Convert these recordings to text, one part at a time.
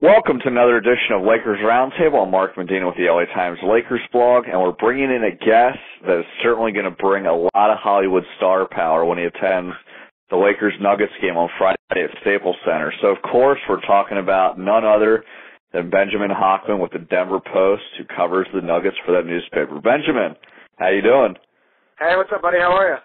Welcome to another edition of Lakers Roundtable. I'm Mark Medina with the LA Times Lakers blog, and we're bringing in a guest that is certainly going to bring a lot of Hollywood star power when he attends the Lakers-Nuggets game on Friday at Staples Center. So, of course, we're talking about none other than Benjamin Hochman with the Denver Post, who covers the Nuggets for that newspaper. Benjamin, how you doing? Hey, what's up, buddy? How are you?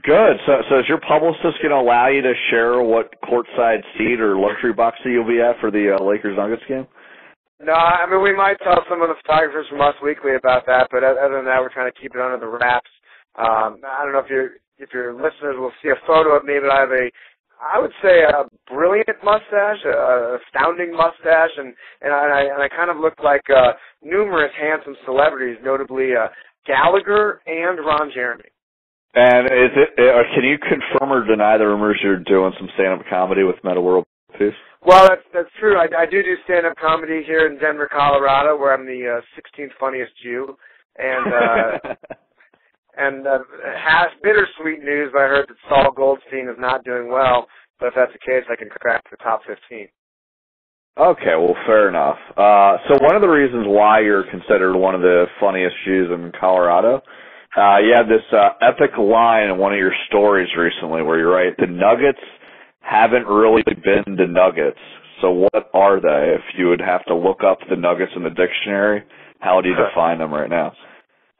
Good. So is your publicist going to allow you to share what courtside seat or luxury box seat you'll be at for the Lakers-Nuggets game? No, I mean, we might tell some of the photographers from Us Weekly about that, but other than that, we're trying to keep it under the wraps. I don't know if your listeners will see a photo of me, but I would say a brilliant mustache, a astounding mustache, and I kind of look like numerous handsome celebrities, notably Gallagher and Ron Jeremy. And can you confirm or deny the rumors you're doing some stand-up comedy with Meta World Peace? Well, that's true. I do stand-up comedy here in Denver, Colorado, where I'm the 16th funniest Jew, and has bittersweet news. I heard that Saul Goldstein is not doing well, but if that's the case, I can crack the top 15. Okay, well, fair enough. So one of the reasons why you're considered one of the funniest Jews in Colorado. You had this epic line in one of your stories recently where you write, the Nuggets haven't really been the Nuggets. So what are they? If you would have to look up the Nuggets in the dictionary, how would you define them right now?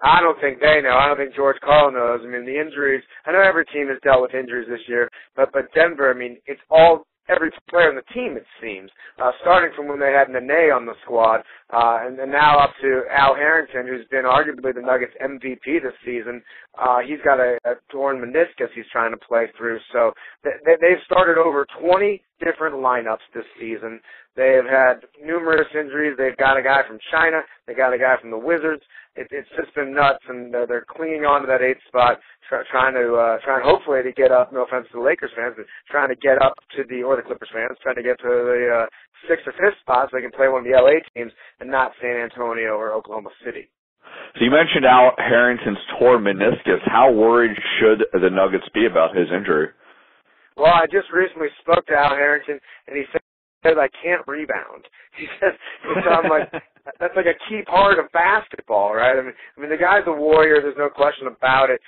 I don't think they know. I don't think George Karl knows. I mean, the injuries, I know every team has dealt with injuries this year, but Denver, I mean, it's all every player on the team, it seems, starting from when they had Nene on the squad, and now up to Al Harrington, who's been arguably the Nuggets MVP this season. He's got a torn meniscus he's trying to play through. So they've started over 20 different lineups this season. They have had numerous injuries. They've got a guy from China. They got a guy from the Wizards. It's just been nuts, and they're clinging on to that 8th spot, trying hopefully to get up. No offense to the Lakers fans, but trying to get up to or the Clippers fans, trying to get to the 6th or 5th spot so they can play one of the LA teams and not San Antonio or Oklahoma City. So you mentioned Al Harrington's torn meniscus. How worried should the Nuggets be about his injury? Well, I just recently spoke to Al Harrington, and he said I can't rebound. He said, I'm like, that's like a key part of basketball, right? I mean, the guy's a warrior. There's no question about it.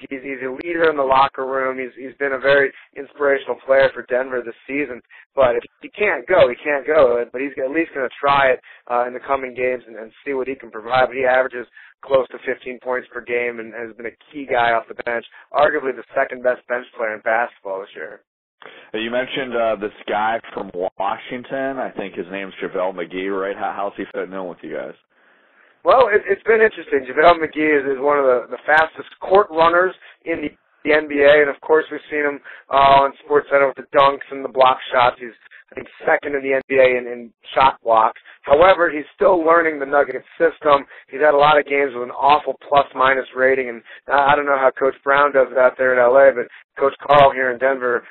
He's a leader in the locker room. He's been a very inspirational player for Denver this season. But if he can't go, he can't go. But he's at least going to try it in the coming games and see what he can provide. But he averages close to 15 points per game and has been a key guy off the bench, arguably the second best bench player in basketball this year. You mentioned this guy from Washington. I think his name's JaVale McGee, right? How's he fitting in with you guys? Well, it's been interesting. JaVale McGee is one of the fastest court runners in the NBA, and of course we've seen him on SportsCenter with the dunks and the block shots. He's, I think, second in the NBA in shot blocks. However, he's still learning the Nuggets system. He's had a lot of games with an awful plus-minus rating, and I don't know how Coach Brown does it out there in L.A., but Coach Karl here in Denver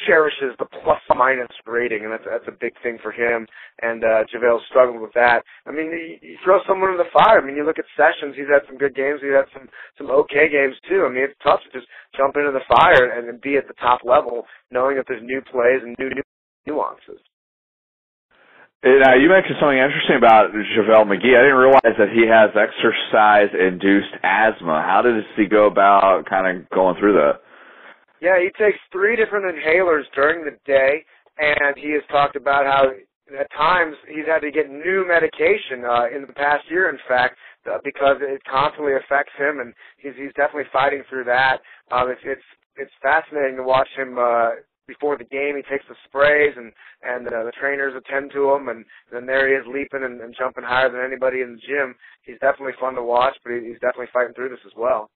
cherishes the plus-minus rating, and that's a big thing for him, and JaVale's struggled with that. I mean, you throw someone in the fire. I mean, you look at Sessions, he's had some good games, he's had some okay games too. I mean, it's tough to just jump into the fire and be at the top level, knowing that there's new plays and new nuances. Now, you mentioned something interesting about JaVale McGee. I didn't realize that he has exercise-induced asthma. How does he go about kind of going through that? Yeah, he takes 3 different inhalers during the day, and he has talked about how at times he's had to get new medication in the past year, in fact, because it constantly affects him, and he's definitely fighting through that. It's fascinating to watch him before the game. He takes the sprays, and the trainers attend to him, and then there he is leaping and jumping higher than anybody in the gym. He's definitely fun to watch, but he's definitely fighting through this as well.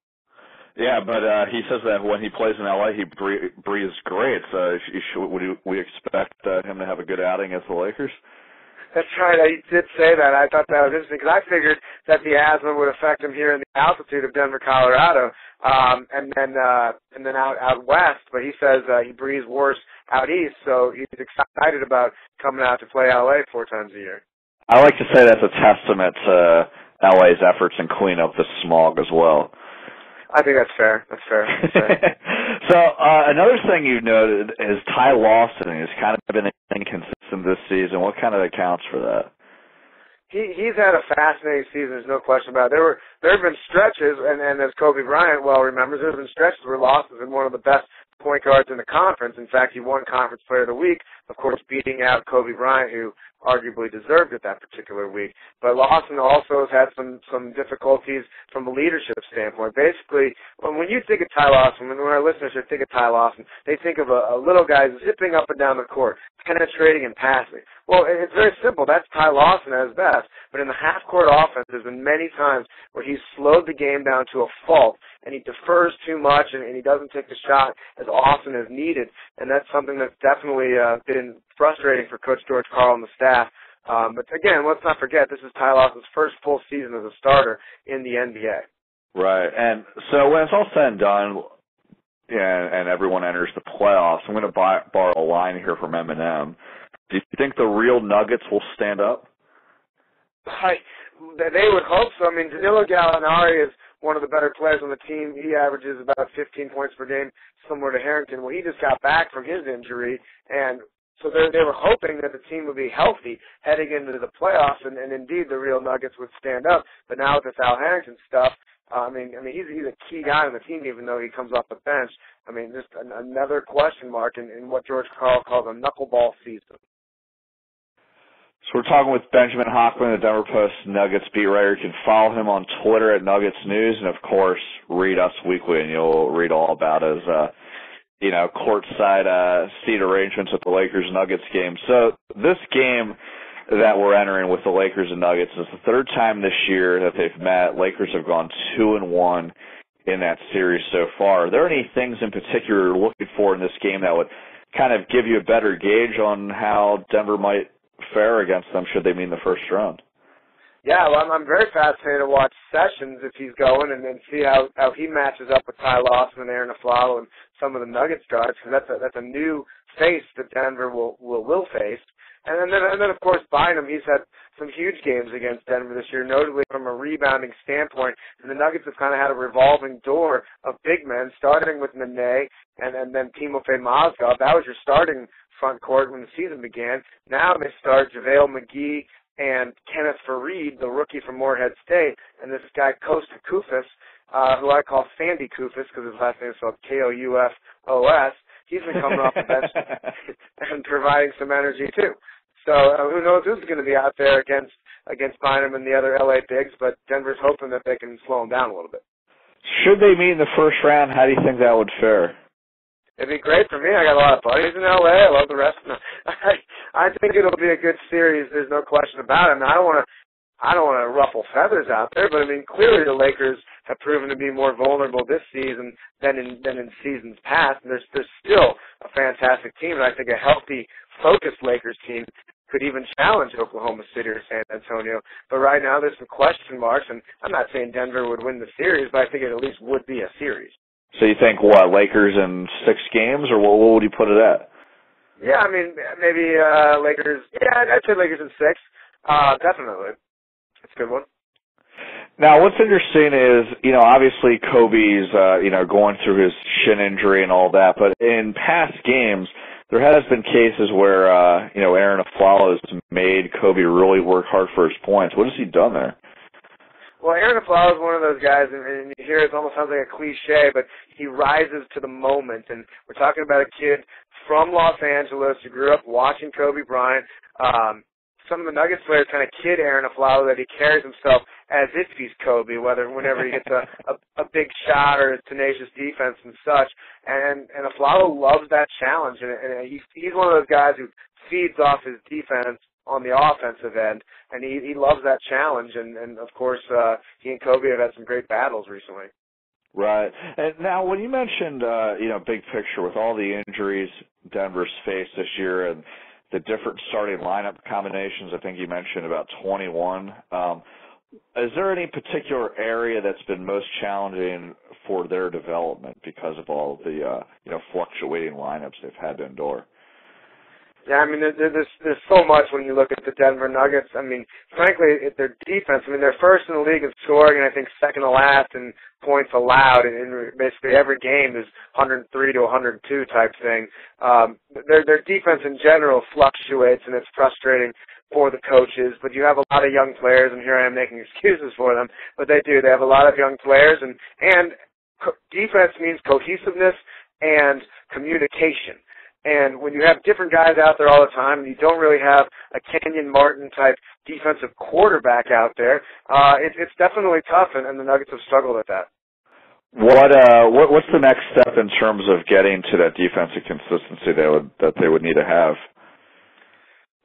Yeah, but he says that when he plays in L.A., he breathes great. So would we expect him to have a good outing against the Lakers? That's right. I did say that. I thought that was interesting because I figured that the asthma would affect him here in the altitude of Denver, Colorado, and then out west. But he says he breathes worse out east, so he's excited about coming out to play L.A. 4 times a year. I like to say that's a testament to L.A.'s efforts in cleaning up the smog as well. I think that's fair. That's fair. So another thing you noted is Ty Lawson has kind of been inconsistent consistent this season. What kind of accounts for that? He's had a fascinating season. There's no question about it. There have been stretches, and as Kobe Bryant well remembers, there have been stretches where Lawson's been one of the best point guards in the conference. In fact, he won Conference Player of the Week, of course, beating out Kobe Bryant, who arguably deserved it that particular week. But Lawson also has had some difficulties from a leadership standpoint. Basically, when you think of Ty Lawson, when our listeners should think of Ty Lawson, they think of a little guy zipping up and down the court, penetrating and passing. Well, it's very simple. That's Ty Lawson at his best. But in the half-court offense, there's been many times where he's slowed the game down to a fault, and he defers too much, and he doesn't take the shot as often as needed. And that's something that's definitely been frustrating for Coach George Karl and the staff. But again, let's not forget, this is Ty Lawson's first full season as a starter in the NBA. Right. And so when it's all said and done, and everyone enters the playoffs, I'm going to borrow a line here from Eminem. Do you think the real Nuggets will stand up? They would hope so. I mean, Danilo Gallinari is one of the better players on the team. He averages about 15 points per game, similar to Harrington. Well, he just got back from his injury, and so they were hoping that the team would be healthy heading into the playoffs, and indeed the real Nuggets would stand up. But now with this Al Harrington stuff, I mean, he's a key guy on the team, even though he comes off the bench. I mean, just another question mark in what George Karl calls a knuckleball season. So we're talking with Benjamin Hochman, the Denver Post Nuggets beat writer. You can follow him on Twitter at Nuggets News, and of course, read Us Weekly, and you'll read all about his, courtside seat arrangements at the Lakers Nuggets game. So this game that we're entering with the Lakers and Nuggets is the third time this year that they've met. Lakers have gone 2-1 in that series so far. Are there any things in particular you're looking for in this game that would kind of give you a better gauge on how Denver might fare against them should they meet in the first round? Yeah, well, I'm very fascinated to watch Sessions if he's going, and then see how he matches up with Ty Lawson and Aaron Aflalo and some of the Nuggets guards, because that's a new face that Denver will face. And then of course Bynum, he's had some huge games against Denver this year, notably from a rebounding standpoint. And the Nuggets have kind of had a revolving door of big men, starting with Nene and then Timofey Mozgov. That was your starting front court when the season began. Now they start JaVale McGee and Kenneth Faried, the rookie from Morehead State, and this guy Kosta Koufos, who I call Sandy Koufos because his last name is spelled Koufos. He's been coming off the bench and providing some energy too. So who knows who's going to be out there against Bynum and the other LA bigs, but Denver's hoping that they can slow him down a little bit. Should they meet in the first round, how do you think that would fare? It'd be great for me. I got a lot of buddies in LA. I love the rest of them. I think it'll be a good series. There's no question about it. I mean, I don't want to ruffle feathers out there, but I mean, clearly the Lakers have proven to be more vulnerable this season than in seasons past. And there's still a fantastic team, and I think a healthy, focused Lakers team could even challenge Oklahoma City or San Antonio. But right now there's some question marks, and I'm not saying Denver would win the series, but I think it at least would be a series. So you think, Lakers in 6 games, or what would you put it at? Yeah, I mean, maybe Lakers. Yeah, I'd say Lakers in 6. Definitely. That's a good one. Now, what's interesting is, obviously Kobe's, going through his shin injury and all that, but in past games, there has been cases where, Aaron Aflalo has made Kobe really work hard for his points. What has he done there? Well, Aaron Aflalo is one of those guys, and you hear it almost sounds like a cliche, but he rises to the moment. And we're talking about a kid from Los Angeles who grew up watching Kobe Bryant. Some of the Nuggets players kind of kid Aaron Aflalo that he carries himself as if he's Kobe, whenever he gets a big shot or his tenacious defense and such. And Aflalo loves that challenge, and he's one of those guys who feeds off his defense on the offensive end, and he loves that challenge, and of course, he and Kobe have had some great battles recently. Right. And now, when you mentioned, big picture with all the injuries Denver's faced this year and the different starting lineup combinations, I think you mentioned about 21. Is there any particular area that's been most challenging for their development because of all the, fluctuating lineups they've had to endure? Yeah, I mean, there's so much when you look at the Denver Nuggets. I mean, frankly, their defense, I mean, they're first in the league in scoring, and I think second to last in points allowed. In basically every game is 103 to 102 type thing. Their defense in general fluctuates, and it's frustrating for the coaches. But you have a lot of young players, and here I am making excuses for them, but they do. They have a lot of young players, and defense means cohesiveness and communication. And when you have different guys out there all the time, and you don't really have a Kenyon Martin type defensive quarterback out there, it's definitely tough, and the Nuggets have struggled with that. What's the next step in terms of getting to that defensive consistency that they would need to have?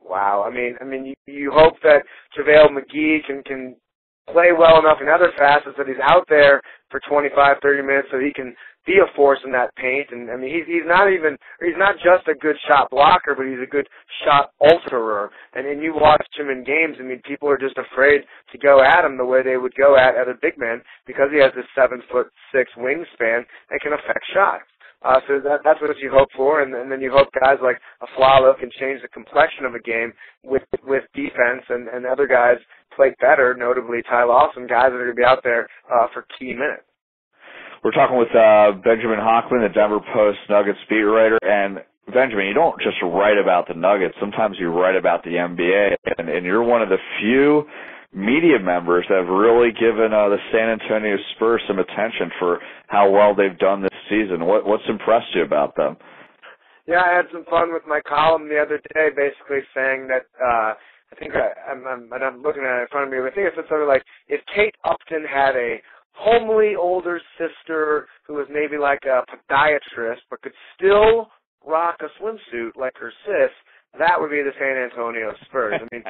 Wow, I mean, you hope that JaVale McGee can play well enough in other facets that he's out there for 25, 30 minutes so he can be a force in that paint. And I mean, he's not just a good shot blocker, but he's a good shot alterer. And you watch him in games, I mean, people are just afraid to go at him the way they would go at a big man because he has this 7'6" wingspan and can affect shots. So that's what you hope for, and then you hope guys like Aflalo can change the complexion of a game with defense, and other guys play better, notably Ty Lawson, guys that are going to be out there for key minutes. We're talking with Benjamin Hochman, the Denver Post Nuggets beat writer, and Benjamin, you don't just write about the Nuggets. Sometimes you write about the NBA, and you're one of the few media members that have really given the San Antonio Spurs some attention for how well they've done this season. What's impressed you about them? Yeah, I had some fun with my column the other day, basically saying that I think I'm looking at it in front of me. But I think it said something like, if Kate Upton had a homely older sister who was maybe like a podiatrist but could still rock a swimsuit like her sis, that would be the San Antonio Spurs. I mean,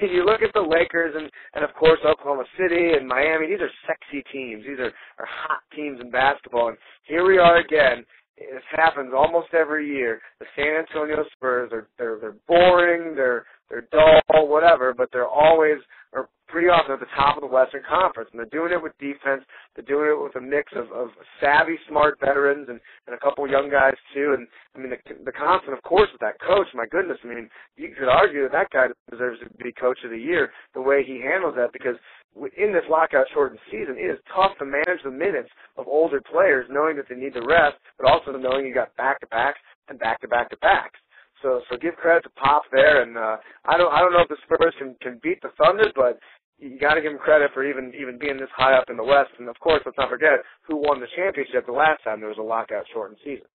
you look at the Lakers and of course Oklahoma City and Miami. These are sexy teams. These are hot teams in basketball. And here we are again. This happens almost every year. The San Antonio Spurs they're boring. They're dull, whatever. But they're always, or pretty often, at the top of the Western Conference. And they're doing it with defense. They're doing it with a mix of savvy, smart veterans and a couple young guys, too. And, I mean, the constant, of course, with that coach, my goodness, I mean, you could argue that guy deserves to be Coach of the Year, the way he handles that, because in this lockout-shortened season, it is tough to manage the minutes of older players, knowing that they need the rest, but also knowing you got back-to-backs and back-to-back-to-backs. So give credit to Pop there, and I don't know if the Spurs can beat the Thunder, but you got to give them credit for even being this high up in the West. And of course, let's not forget who won the championship the last time there was a lockout-shortened season.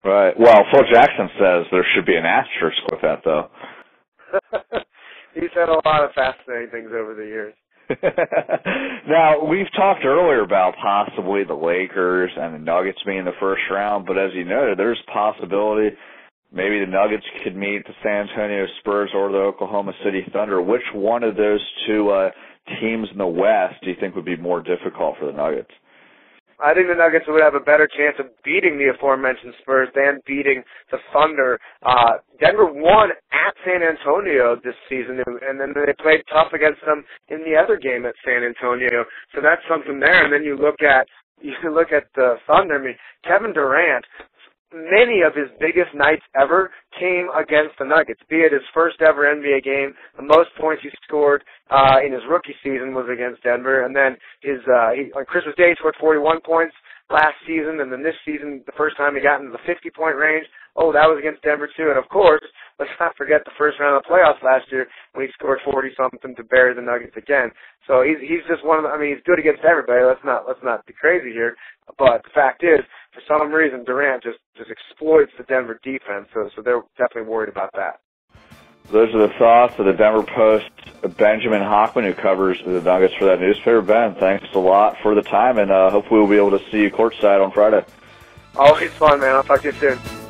Right. Well, Phil Jackson says there should be an asterisk with that, though. He's said a lot of fascinating things over the years. Now, we've talked earlier about possibly the Lakers and the Nuggets being in the first round, but as you noted, there's possibility maybe the Nuggets could meet the San Antonio Spurs or the Oklahoma City Thunder. Which one of those two teams in the West do you think would be more difficult for the Nuggets? I think the Nuggets would have a better chance of beating the aforementioned Spurs than beating the Thunder. Denver won at San Antonio this season, and then they played tough against them in the other game at San Antonio. So that's something there. And then you look at the Thunder. I mean, Kevin Durant, many of his biggest nights ever came against the Nuggets, be it his first ever NBA game. The most points he scored in his rookie season was against Denver, and then on Christmas Day he scored 41 points last season, and then this season, the first time he got into the 50-point range, that was against Denver too. And of course, let's not forget the first round of the playoffs last year when he scored 40-something to bury the Nuggets again. So he's just one of the, I mean, he's good against everybody. Let's not be crazy here. But the fact is, for some reason, Durant just exploits the Denver defense. So they're definitely worried about that. Those are the thoughts of the Denver Post, Benjamin Hochman, who covers the Nuggets for that newspaper. Ben, thanks a lot for the time, and hopefully we'll be able to see you courtside on Friday. Always fun, man. I'll talk to you soon.